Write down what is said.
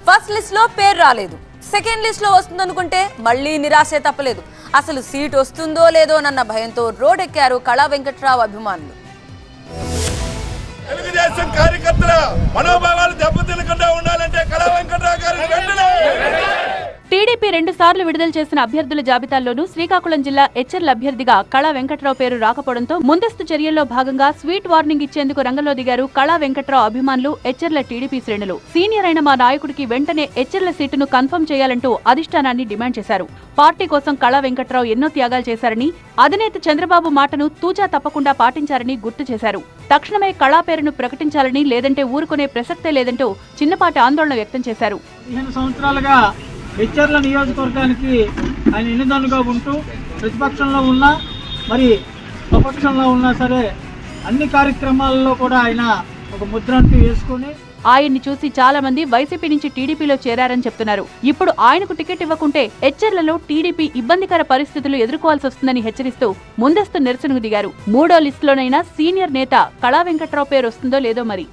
First list లో పేరు రాలేదు, సెకండ్ లిస్ట్ లో వస్తుందనుకుంటే మళ్ళీ నిరాశే తప్పలేదు. అసలు సీట్ వస్తుందో లేదో అన్న భయంతో రోడ్డెక్కారు కళా వెంకట్రావు అభిమానులు. తెలుగుదేశం కార్యకర్తల మనోభావాలు దెబ్బతినకుండా ఉండాలంటే కళా వెంకట్రావు గారి వెంటనే. టీడీపీ 2 సార్లు విడుదల చేసిన అభ్యర్థుల జాబితాల్లోనూ శ్రీకాకుళం జిల్లా హెచ్ఎర్ల అభ్యర్థిగా కళా వెంకట్రావు పేరు రాకపోవడంతో ముందస్తు చర్యల్లో భాగంగా స్వీట్ వార్నింగ్ ఇచ్చేందుకు రంగంలో దిగారు కళా వెంకట్రావు అభిమానులు, హెచ్ఎర్ల టీడీపీ శ్రేణులు. సీనియర్ అయిన మా నాయకుడికి వెంటనే హెచ్ఎర్ల సీటును కన్ఫర్మ్ చేయాలంటూ అధిష్టానాన్ని డిమాండ్ చేశారు. పార్టీ కోసం కళా వెంకట్రావు ఎన్నో త్యాగాలు చేశారని, అధినేత చంద్రబాబు మాటను తూచా తప్పకుండా పాటించారని గుర్తు చేశారు. తక్షణమే కళా పేరును ప్రకటించాలని, లేదంటే ఊరుకునే ప్రసక్తే లేదంటూ చిన్నపాటి ఆందోళన వ్యక్తం చేశారు. 15 సంవత్సరాలుగా హెచ్ఆర్ల నియోజకవర్గానికి ఆయన ఎన్నిదన్నుగా ఉంటూ ప్రతిపక్షంలో ఉన్నా మరి స్వపక్షంలో ఉన్నా సరే అన్ని కార్యక్రమాల్లో కూడా ఆయన ఒక ముద్రంటూ వేసుకుని ఆయన్ని చూసి చాలా మంది వైసీపీ నుంచి టీడీపీలో చేరారని చెప్తున్నారు. ఇప్పుడు ఆయనకు టికెట్ ఇవ్వకుంటే హెచ్ఆర్లలో టీడీపీ ఇబ్బందికర పరిస్థితులు ఎదుర్కోవాల్సి వస్తుందని హెచ్చరిస్తూ ముందస్తు నిరసనకు దిగారు. 3వ లిస్టులోనైనా సీనియర్ నేత కళా వెంకట్రావు పేరు వస్తుందో లేదో మరి.